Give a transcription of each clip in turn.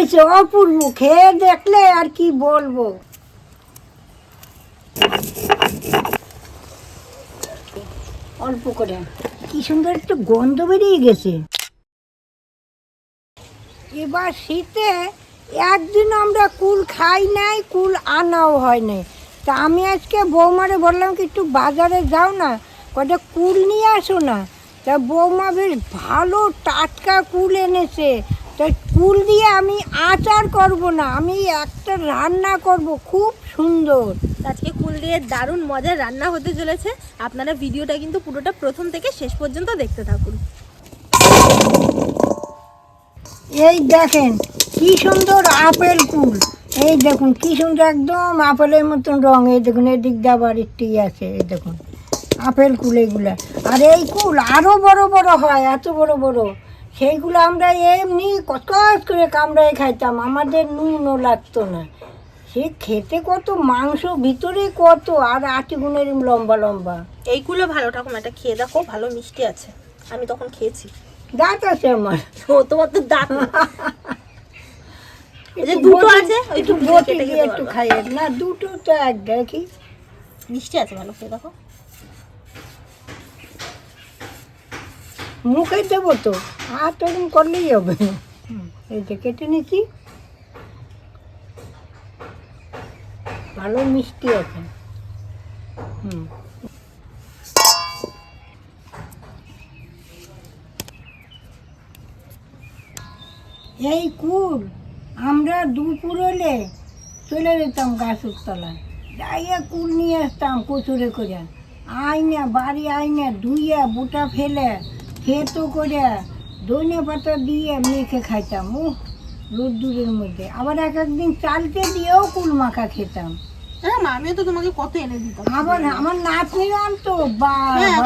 হয়েছে অপূর্ব, খেয়ে দেখলে আর কি বলবো। অল্প করে, কি সুন্দর একটু গন্ধ বেরিয়ে গেছে। এবার শীতে একদিন আমরা কুল খাই নাই, কুল আনাও হয় নাই। তা আমি আজকে বৌমারে বললাম কি একটু বাজারে যাও না, কটা কুল নিয়ে আসো না। তা বৌমা বেশ ভালো টাটকা কুল এনেছে। তা কুল দিয়ে আমি আচার করব না, আমি একটা রান্না করব খুব সুন্দর। আজকে কুল দিয়ে দারুণ মজার রান্না হতে চলেছে। আপনারা ভিডিওটা কিন্তু পুরোটা প্রথম থেকে শেষ পর্যন্ত দেখতে থাকুন। এই দেখেন কি সুন্দর আপেল কুল, এই দেখুন কি সুন্দর একদম আপেলের মতন রং। এই দেখুন এদিক দিয়ে আবার একটি আছে, এই দেখুন আপেল কুল এগুলা। আর এই কুল আরও বড় বড় হয়, এত বড় বড়। সেইগুলো আমরা এমনি কচকচ করে কামড়ায় খাইতাম, আমাদের নুনও লাগতো না। সে খেতে কত মাংস ভিতরে কত, আর আটিগুনের লম্বা লম্বা। এইগুলো ভালো ঠাকুমা, এটা খেয়ে দেখো, ভালো মিষ্টি আছে। আমি তখন খেয়েছি। দাঁত আছে আমার। ও তোমার তো দাঁত নেই। এই যে দুটো আছে, ওই একটু দুটো বটি কেটে দিয়ে খেতে একটু পারবা। খাই না, দুটো তো এক দেখি মিষ্টি আছে, ভালো খেয়ে দেখো। মুখে দেবো তো, আর তো এরকম করলেই হবে। এই যে কেটে নিচ্ছি, ভালো মিষ্টি আছে। এই কুল আমরা দুপুর হলে চলে যেতাম গাছের তলায়, যাইয়া কুল নিয়ে আসতাম কচুরে করে, আইনা বাড়ি আইনা ধুইয়া বুটা ফেলে খেতো করে ধনে পাতা দিয়ে মেখে খাইতাম। ও রোদ্দুরের মধ্যে আবার এক একদিন চালতে দিয়েও কুল মাখা খেতাম। হ্যাঁ মা, আমিও তো তোমাকে কত এনে দিতাম। আবার আমার নাতনিরা আনতো,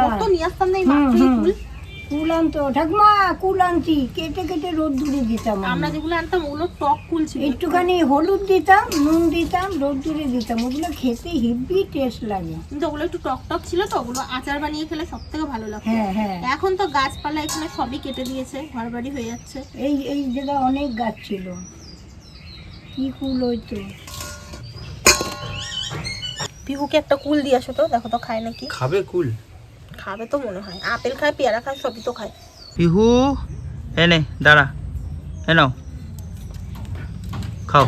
কত নিয়ে আসতাম না এই মাত্রই কুল। কুল আনতো ঠাকুমা, কুল আনছি, কেটে কেটে রোদ্দুরে দিতাম। আমরা যেগুলো আনতাম ওগুলো টক কুল ছিল, একটুখানি হলুদ দিতাম, নুন দিতাম, রোদ্দুরে দিতাম, ওগুলো খেতে হেভি টেস্ট লাগে। কিন্তু ওগুলো একটু টক টক ছিল, তো ওগুলো আচার বানিয়ে খেলে সব থেকে ভালো লাগতো। হ্যাঁ হ্যাঁ। এখন তো গাছপালা এখানে সবই কেটে দিয়েছে, ঘর বাড়ি হয়ে যাচ্ছে। এই এই জায়গায় অনেক গাছ ছিল, কি কুল হইতো। পিহুকে একটা কুল দিয়ে আসো তো, দেখো তো খায় নাকি। খাবে কুল? খাবে তো মনে হয়, আপেল খায়, পেয়ারা খায়, সবই তো খায়। পিহু এনে দাঁড়া, এনো খাও।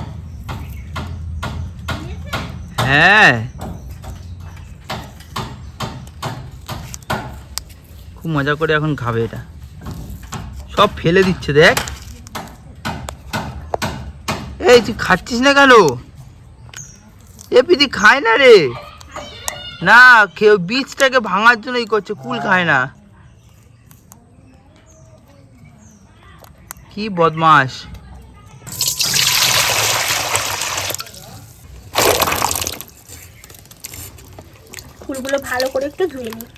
হ্যাঁ খুব মজা করে এখন খাবে এটা, সব ফেলে দিচ্ছে দেখ। এই তুই খাচ্ছিস না কেন? এ পিদি খায় না রে, না কেউ বীজটাকে ভাঙার জন্যই করছে, কুল খায় না। কি বদমাস। ফুলগুলো ভালো করে একটু ধুয়ে নিই।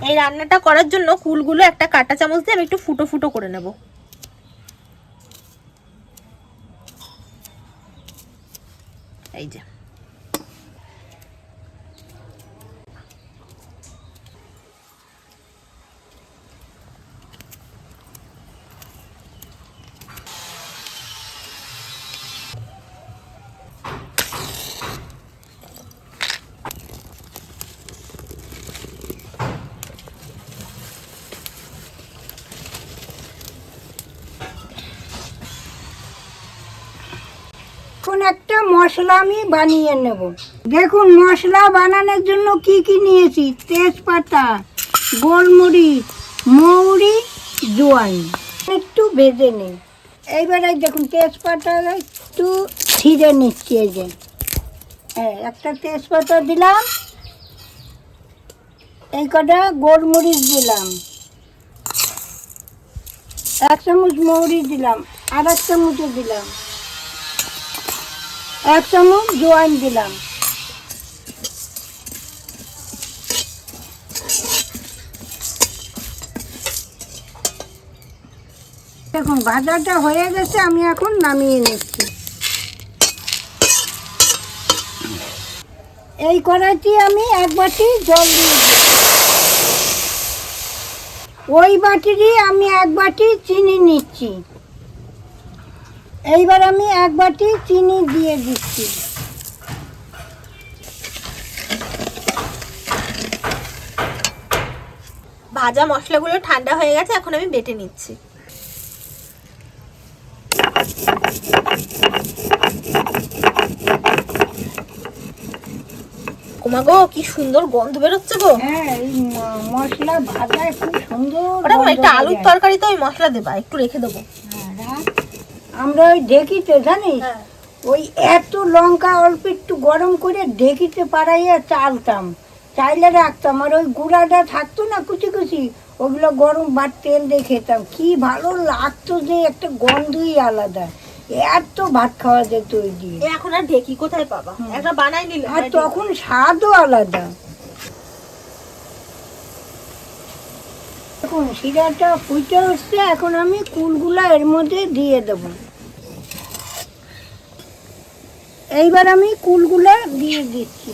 এই রান্নাটা করার জন্য কুলগুলো একটা কাঁটা চামচ দিয়ে আমি একটু ফুটো ফুটো করে নেব। এই যে এখন একটা মশলা আমি বানিয়ে নেব। দেখুন মশলা বানানোর জন্য কি কি নিয়েছি, তেজপাতা, গোলমরিচ, মৌরি, জোয়ান। একটু ভেজে নিই। এইবারে দেখুন তেজপাতা একটু ছিঁড়ে নিচ্ছি। এই যে একটা তেজপাতা দিলাম, এই কটা গোলমরিচ দিলাম, 1 চামচ মৌরি দিলাম, আর 1 চামচও দিলাম, 1 চামচ জোয়ান দিলাম। দেখুন ভাজাটা হয়ে গেছে, আমি এখন নামিয়ে নিচ্ছি। এই কড়াইতে আমি এক বাটি জল দিই, ওই বাটিরই আমি এক বাটি চিনি নিচ্ছি। এইবার আমি এক বাটি চিনি দিয়ে দিচ্ছি। ভাজা মশলাগুলো ঠান্ডা হয়ে গেছে, এখন আমি বেটে নিচ্ছি। ওমাগো কি সুন্দর গন্ধ বেরোচ্ছে গো। হ্যাঁ, এই মশলা ভাজায় খুব সুন্দর ওটা গন্ধ একটা আলুর বেরোয়। তরকারিতে ওই মশলা দেবা, একটু রেখে দেবো। হ্যাঁ, রাখ। আমরা ওই ঢেকিতে জানিস হ্যাঁ। ওই এত লঙ্কা অল্প একটু গরম করে ঢেকিতে পাড়াইয়া চালতাম, চাইলে রাখতাম, আর ওই গুঁড়াটা থাকতো না কুচি কুচি, ওগুলো গরম ভাত তেল দিয়ে খেতাম, কি ভালো লাগতো, যে একটা গন্ধই আলাদা। এত ভাত খাওয়া যেত ওই দিয়ে। এখন আর ঢেকি কোথায় পাবা, একটা বানাই নিলে আর তখন স্বাদও আলাদা। এখন শিরাটা ফুটে উঠছে, এখন আমি কুলগুলা এর মধ্যে দিয়ে দেব। এইবার আমি কুলগুলা দিয়ে দিচ্ছি।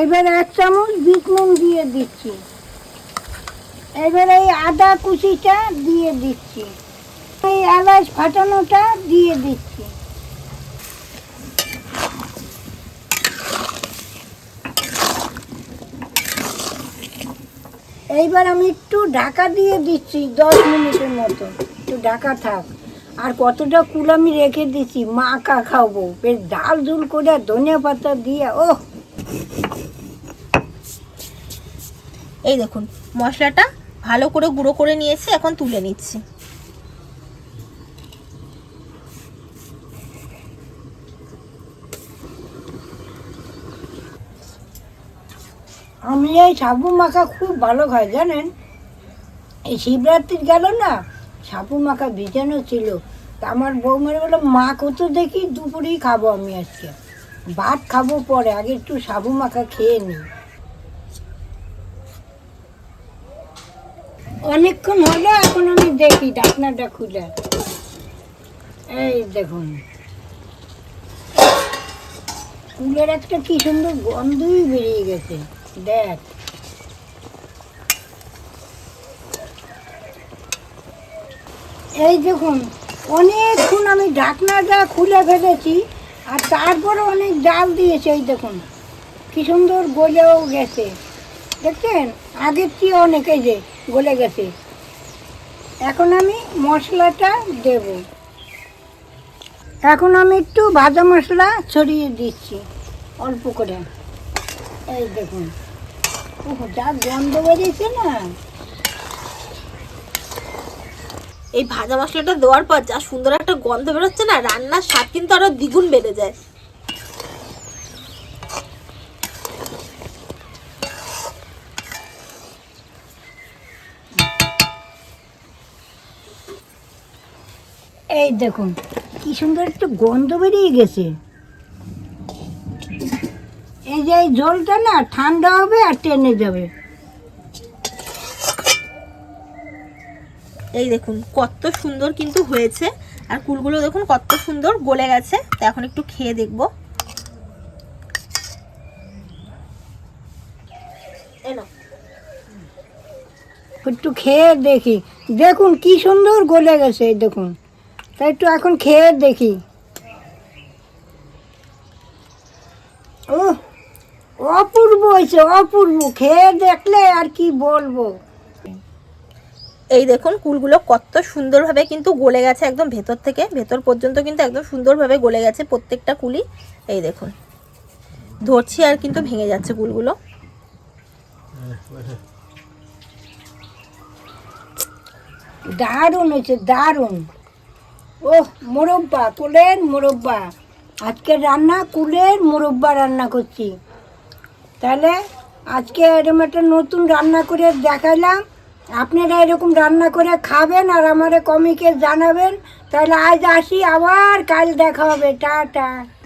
এবার এক চামচ বিট নুন দিয়ে দিচ্ছি। এবার এই আদা কুচিটা দিয়ে দিচ্ছি, এই এলাচ ফাটানোটা দিয়ে দিচ্ছি। এইবার আমি একটু ঢাকা দিয়ে দিচ্ছি 10 মিনিটের মতো, একটু ঢাকা থাক। আর কতটা কুল আমি রেখে দিচ্ছি, মাখা খাবো বেশ ডাল ঝুল করে ধনিয়া পাতা দিয়ে। ওহ, এই দেখুন মশলাটা ভালো করে গুঁড়ো করে নিয়েছি, এখন তুলে নিচ্ছি। আমি এই সাবু মাখা খুব ভালো খাই জানেন। এই শিবরাত্রির গেল না, সাবু মাখা ভিজানো ছিল, তা আমার বৌমার বললো মা কত দেখি দুপুরেই খাবো, আমি আজকে ভাত খাবো পরে, আগে একটু সাবু মাখা খেয়ে নিই। অনেকক্ষণ হলো, এখন আমি দেখি ঢাকনাটা খুলে। এই দেখুন কুলের একটা কি সুন্দর গন্ধই বেরিয়ে গেছে, দেখ। এই দেখুন অনেকক্ষণ আমি ঢাকনাটা খুলে ফেলেছি, আর তারপরে অনেক জাল দিয়েছে। এই দেখুন কি সুন্দর গলেও গেছে, দেখছেন, আগের চেয়ে অনেক এই যে গলে গেছে। এখন আমি মশলাটা দেব। এখন আমি একটু ভাজা মশলা ছড়িয়ে দিচ্ছি অল্প করে। এই দেখুন যা গন্ধ বেরিয়েছে না। এই ভাজা মশলাটা দেওয়ার পর যা সুন্দর একটা গন্ধ বেরোচ্ছে না, রান্নার স্বাদ কিন্তু আরো দ্বিগুণ বেড়ে যায়। এই দেখুন কি সুন্দর একটা গন্ধ বেরিয়ে গেছে। এই যে এই ঝোলটা না ঠান্ডা হবে আর টেনে যাবে। এই দেখুন কত সুন্দর কিন্তু হয়েছে, আর কুলগুলো দেখুন কত সুন্দর গলে গেছে। তো এখন একটু খেয়ে দেখব। একটু খেয়ে দেখি, দেখুন কি সুন্দর গলে গেছে। এই দেখুন, তাই একটু এখন খেয়ে দেখি। ও অপূর্ব হয়েছে, অপূর্ব, খেয়ে দেখলে আর কি বলবো। এই দেখুন কুলগুলো কত সুন্দরভাবে কিন্তু গলে গেছে, একদম ভেতর থেকে ভেতর পর্যন্ত কিন্তু একদম সুন্দরভাবে গলে গেছে প্রত্যেকটা কুলি। এই দেখুন ধরছি আর কিন্তু ভেঙে যাচ্ছে কুলগুলো। দারুণ হয়েছে, দারুণ। ওহ, মোরব্বা, কুলের মোরব্বা। আজকে রান্না কুলের মোরব্বা রান্না করছি। তাহলে আজকে এরকম একটা নতুন রান্না করে দেখালাম। আপনারা এরকম রান্না করে খাবেন আর আমারে কমিকে জানাবেন। তাহলে আজ আসি, আবার কাল দেখা হবে। টাটা।